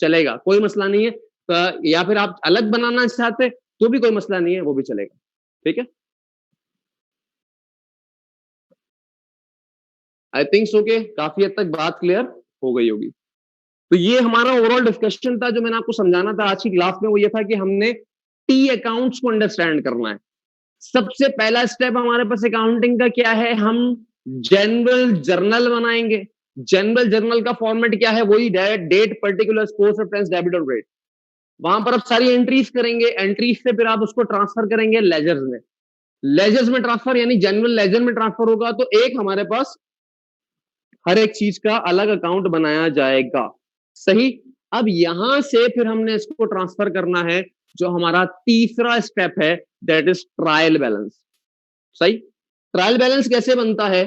चलेगा, कोई मसला नहीं है। या फिर आप अलग बनाना चाहते तो भी कोई मसला नहीं है, वो भी चलेगा। ठीक है, आई थिंक सो के काफी हद तक बात क्लियर हो गई होगी। तो ये हमारा ओवरऑल डिस्कशन था जो मैंने आपको समझाना था आज की क्लास में, वो ये था कि हमने टी अकाउंट्स को अंडरस्टैंड करना है। सबसे पहला स्टेप हमारे पास अकाउंटिंग का क्या है, हम जनरल जर्नल बनाएंगे। जनरल जर्नल का फॉर्मेट क्या है, वही date, particular, course, reference, debit और क्रेडिट। वहां पर आप सारी एंट्रीज करेंगे, एंट्रीज से फिर आप उसको ट्रांसफर करेंगे लेजर्स में। लेजर्स में ट्रांसफर यानी जनरल लेजर में ट्रांसफर होगा, तो एक हमारे पास हर एक चीज का अलग अकाउंट बनाया जाएगा। सही। अब यहां से फिर हमने इसको ट्रांसफर करना है, जो हमारा तीसरा स्टेप है, दैट इज ट्रायल बैलेंस। सही। ट्रायल बैलेंस कैसे बनता है,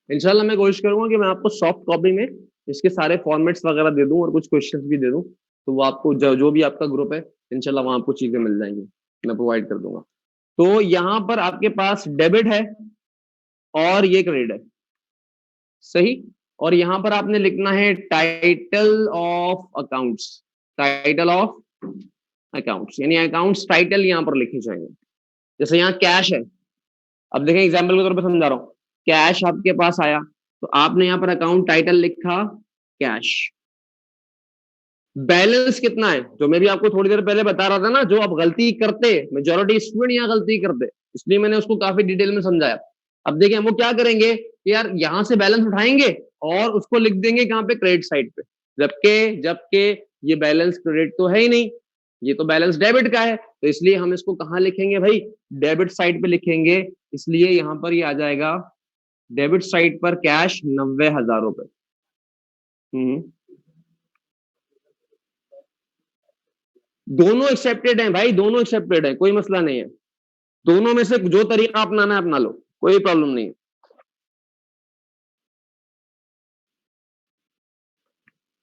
इंशाल्लाह मैं कोशिश करूंगा कि मैं आपको सॉफ्ट कॉपी में इसके सारे फॉर्मेट्स वगैरह दे दूं और कुछ क्वेश्चंस भी दे दूं, तो वो आपको जो भी आपका ग्रुप है, इंशाल्लाह वहां आपको चीजें मिल जाएंगी, मैं प्रोवाइड कर दूंगा। तो यहां पर आपके पास डेबिट है और ये क्रेडिट है। सही। और यहां पर आपने लिखना है title of accounts. Title of accounts यानी अकाउंट्स टाइटल यहां पर लिखे जाएंगे। जैसे यहाँ कैश है, अब देखें एग्जाम्पल के तौर पर समझा रहा हूँ। कैश आपके पास आया, तो आपने यहाँ पर अकाउंट टाइटल लिखा कैश। बैलेंस कितना है, जो मैं भी आपको थोड़ी देर पहले बता रहा था ना, जो आप गलती करते, मेजोरिटी स्टूडेंट यहाँ गलती करते, इसलिए मैंने उसको काफी डिटेल में समझाया। अब देखिए वो क्या करेंगे कि यार यहां से बैलेंस उठाएंगे और उसको लिख देंगे कहां पे, क्रेडिट साइड पे, जबकि जबकि ये बैलेंस क्रेडिट तो है ही नहीं, ये तो बैलेंस डेबिट का है, तो इसलिए हम इसको कहां लिखेंगे भाई, डेबिट साइड पे लिखेंगे। इसलिए यहां पर ये आ जाएगा डेबिट साइड पर कैश 90,000 रुपए। हम्म। दोनों एक्सेप्टेड हैं भाई, दोनों एक्सेप्टेड है, कोई मसला नहीं है। दोनों में से जो तरीका अपनाना है अपना लो, कोई प्रॉब्लम नहीं है।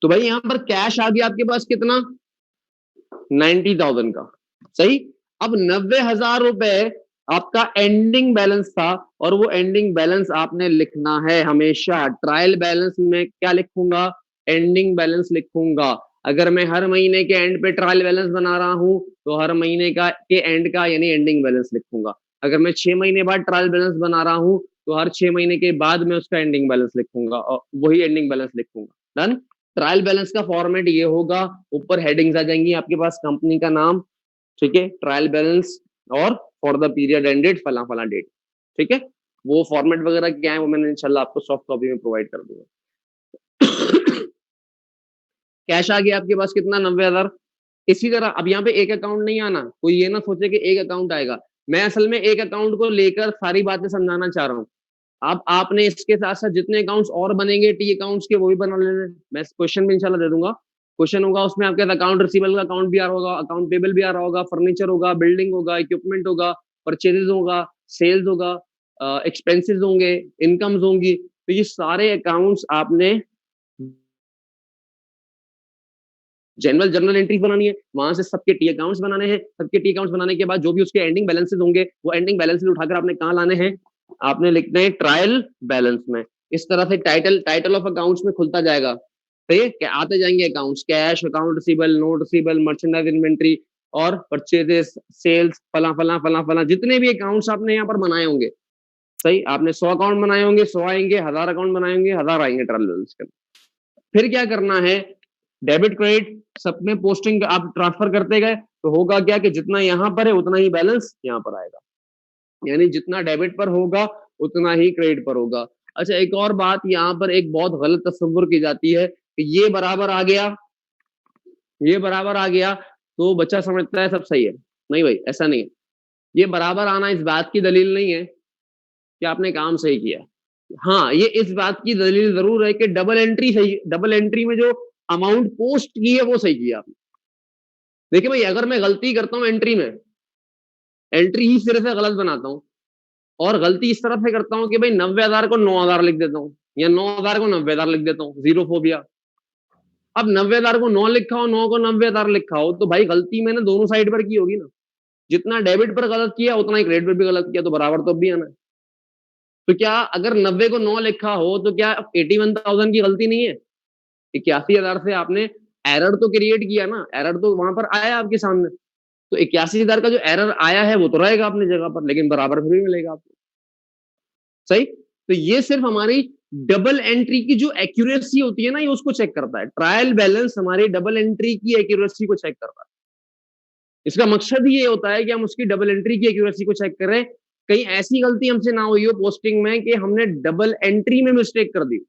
तो भाई यहां पर कैश आ गया आपके पास कितना, 90,000 का। सही। अब 90,000 रुपए आपका एंडिंग बैलेंस था, और वो एंडिंग बैलेंस आपने लिखना है हमेशा। ट्रायल बैलेंस में क्या लिखूंगा, एंडिंग बैलेंस लिखूंगा। अगर मैं हर महीने के एंड पे ट्रायल बैलेंस बना रहा हूं, तो हर महीने का के एंड का यानी एंडिंग बैलेंस लिखूंगा। अगर मैं 6 महीने बाद ट्रायल बैलेंस बना रहा हूं, तो हर 6 महीने के बाद मैं उसका एंडिंग बैलेंस लिखूंगा और वही एंडिंग बैलेंस लिखूंगा। डन। ट्रायल बैलेंस का फॉर्मेट ये होगा, ऊपर हेडिंग्स आ जाएंगी आपके पास, कंपनी का नाम, ठीक है, ट्रायल बैलेंस, और फॉर द पीरियड एंडेड फला फला डेट। ठीक है। वो फॉर्मेट वगैरह क्या है वो मैंने इंशाल्लाह आपको सॉफ्ट कॉपी में प्रोवाइड कर दूंगा। कैश आ गया आपके पास कितना, 90,000। इसी तरह अब यहाँ पे एक अकाउंट नहीं आना, कोई ये ना सोचे कि एक अकाउंट आएगा। मैं असल में एक अकाउंट को लेकर सारी बातें समझाना चाह रहा हूँ। अब आपने इसके साथ साथ जितने अकाउंट्स और बनेंगे टी अकाउंट्स के, वो भी बना लेने। मैं क्वेश्चन भी इंशाल्लाह दे दूंगा। क्वेश्चन होगा उसमें आपके अकाउंट रिसीवेबल का अकाउंट भी आ रहा होगा, अकाउंट पेबल भी आ रहा होगा, फर्नीचर होगा, बिल्डिंग होगा, इक्विपमेंट होगा, परचेजेस होगा, सेल्स होगा, एक्सपेंसेस होंगे, इनकम्स होंगी। तो ये सारे अकाउंट्स आपने जनरल जर्नल एंट्रीज बनानी है, वहां से सबके टी अकाउंट्स बनाने हैं। सबके टी अकाउंट्स बनाने के बाद जो भी उसके एंडिंग बैलेंसेस होंगे, वो एंडिंग बैलेंसेस उठाकर आपने कहाँ लाने हैं, आपने लिखना है ट्रायल बैलेंस में। इस तरह से टाइटल टाइटल ऑफ अकाउंट्स में खुलता जाएगा। तो ये आते जाएंगे accounts, cash, account receivable, note receivable, merchandise inventory और परचेजेस, सेल्स, फला फला फला फला, जितने भी अकाउंट्स आपने यहाँ पर बनाए होंगे। सही। आपने 100 अकाउंट बनाए होंगे, 100 आएंगे, 1000 अकाउंट बनाए होंगे, 1000 आएंगे ट्रायल बैलेंस के। फिर क्या करना है, डेबिट क्रेडिट सब में पोस्टिंग आप ट्रांसफर करते गए, तो होगा क्या कि जितना यहां पर है उतना ही बैलेंस यहां पर आएगा, यानी जितना डेबिट पर होगा उतना ही क्रेडिट पर होगा। अच्छा, एक और बात यहाँ पर एक बहुत गलत तस्वुर की जाती है कि ये बराबर आ गया, ये बराबर आ गया तो बच्चा समझता है सब सही है। नहीं भाई, ऐसा नहीं है। ये बराबर आना इस बात की दलील नहीं है कि आपने काम सही किया। हाँ, ये इस बात की दलील जरूर है कि डबल एंट्री सही, डबल एंट्री में जो अमाउंट पोस्ट की है वो सही किया आपने। देखिए भाई, अगर मैं गलती करता हूं एंट्री में, एंट्री ही सिरे से गलत बनाता हूं, और गलती इस तरह से करता हूं कि भाई 90,000 को 9,000 लिख देता हूं, या 9,000 को 90,000 लिख देता हूं, जीरो फोबिया। अब 90,000 को 9 लिखा हो, 9 को 90,000 लिखा हो, तो भाई गलती मैंने दोनों साइड पर की होगी ना। जितना डेबिट पर गलत किया उतना ही क्रेडिट पर भी गलत किया, तो बराबर तो अब भी आना है। तो क्या अगर 90 को 9 लिखा हो तो क्या 81,000 की गलती नहीं है? 81,000 से आपने एरर तो क्रिएट किया ना, एरर तो वहां पर आया आपके सामने। तो 81,000 का जो एरर आया है वो तो रहेगा अपनी जगह पर, लेकिन बराबर फिर भी मिलेगा आपको। सही? तो ये सिर्फ हमारी डबल एंट्री की जो एक्यूरेसी होती है ना, ये उसको चेक करता है। ट्रायल बैलेंस हमारी डबल एंट्री की एक्यूरेसी को चेक करता है। इसका मकसद ये होता है कि हम उसकी डबल एंट्री की एक्यूरेसी को चेक करें, कहीं ऐसी गलती हमसे ना हुई हो पोस्टिंग में कि हमने डबल एंट्री में मिस्टेक कर दी।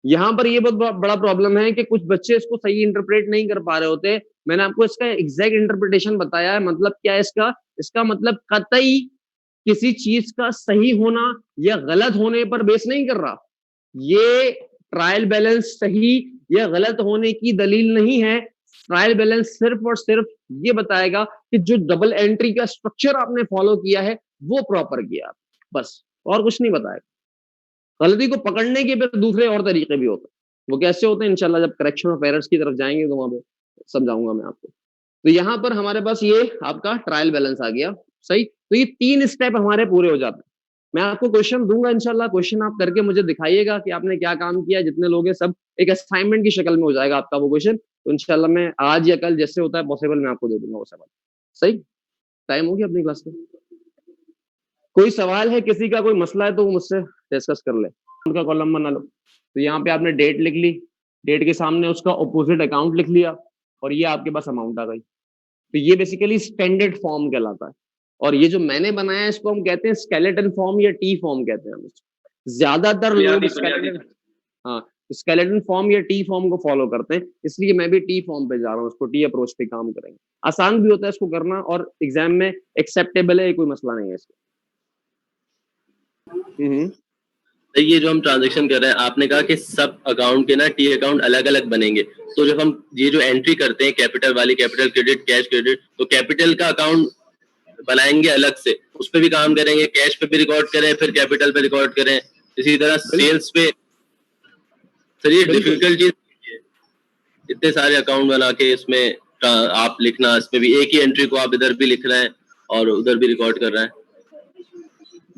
यहाँ पर ये बहुत बड़ा प्रॉब्लम है कि कुछ बच्चे इसको सही इंटरप्रेट नहीं कर पा रहे होते। मैंने आपको इसका एग्जैक्ट इंटरप्रिटेशन बताया है। मतलब क्या है इसका? इसका मतलब कतई किसी चीज का सही होना या गलत होने पर बेस नहीं कर रहा। ये ट्रायल बैलेंस सही या गलत होने की दलील नहीं है। ट्रायल बैलेंस सिर्फ और सिर्फ ये बताएगा कि जो डबल एंट्री का स्ट्रक्चर आपने फॉलो किया है वो प्रॉपर किया, बस, और कुछ नहीं बताएगा। गलती को पकड़ने के फिर दूसरे और तरीके भी होते हैं। वो कैसे होते हैं इंशाल्लाह जब करेक्शन ऑफ एरर्स की तरफ जाएंगे तो वहां पे समझाऊंगा मैं आपको। तो यहाँ पर हमारे पास ये आपका ट्रायल बैलेंस आ गया। सही? तो ये 3 स्टेप हमारे पूरे हो जाते हैं। मैं आपको क्वेश्चन दूंगा इंशाल्लाह, क्वेश्चन आप करके मुझे दिखाइएगा कि आपने क्या काम किया। जितने लोग हैं सब एक असाइनमेंट की शक्ल में हो जाएगा आपका वो क्वेश्चन। तो इंशाल्लाह मैं आज या कल जैसे होता है पॉसिबल मैं आपको दे दूंगा वो सवाल। सही? टाइम हो गया अपनी क्लास में। कोई सवाल है किसी का, कोई मसला है तो वो मुझसे डिस्कस कर ले। उनका कॉलम बना लो। तो यहाँ पे आपने डेट लिख ली, डेट के सामने उसका ऑपोजिट अकाउंट लिख लिया, और ये आपके पास अमाउंट आ गई। तो ये बेसिकली स्टैंडर्ड फॉर्म कहलाता है। और ये जो मैंने बनाया है इसको हम कहते हैं स्केलेटन फॉर्म या टी फॉर्म कहते हैं हम इसको। ज्यादातर लोग स्केलेटन, हाँ, स्केलेटन फॉर्म या टी फॉर्म को फॉलो करते हैं, इसलिए मैं भी टी फॉर्म पे जा रहा हूँ। इसको टी अप्रोच पे काम करेंगे। आसान भी होता है इसको करना और एग्जाम में एक्सेप्टेबल है, कोई मसला नहीं है इसको। ये जो हम ट्रांजैक्शन कर रहे हैं, आपने कहा कि सब अकाउंट के ना टी अकाउंट अलग अलग बनेंगे। तो जब हम ये जो एंट्री करते हैं कैपिटल वाली, कैपिटल क्रेडिट, कैश क्रेडिट, तो कैपिटल का अकाउंट बनाएंगे अलग से, उस पर भी काम करेंगे, कैश पे भी रिकॉर्ड करें, फिर कैपिटल पे रिकॉर्ड करें, इसी तरह सेल्स पे। सर ये डिफिकल्ट चीज, इतने सारे अकाउंट बना के इसमें आप लिखना, इसमें भी एक ही एंट्री को आप इधर भी लिख रहे हैं और उधर भी रिकॉर्ड कर रहे हैं।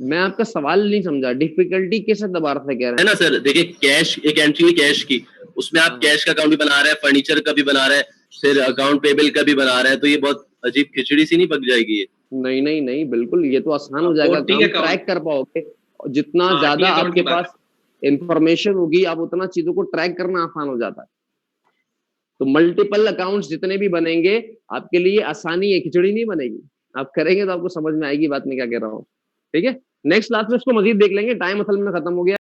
मैं आपका सवाल नहीं समझा, डिफिकल्टी किस एतबार से कह रहे हैं? है ना सर, देखिए कैश, एक एंट्री कैश की, उसमें आप कैश का अकाउंट भी बना रहे हैं, फर्नीचर का भी बना रहे हैं, फिर अकाउंट पेबल का भी बना रहे हैं, तो ये बहुत अजीब खिचड़ी सी नहीं पक जाएगी ये? नहीं नहीं नहीं, बिल्कुल ये तो आसान हो जाएगा, काम ट्रैक कर पाओगे। जितना ज्यादा आपके पास इंफॉर्मेशन होगी आप उतना चीजों को ट्रैक करना आसान हो जाता है। तो मल्टीपल अकाउंट्स जितने भी बनेंगे आपके लिए आसानी है, खिचड़ी नहीं बनेगी। आप करेंगे तो आपको समझ में आएगी बात मैं क्या कह रहा हूँ। ठीक है, नेक्स्ट क्लास में इसको मजीद देख लेंगे, टाइम असल में खत्म हो गया।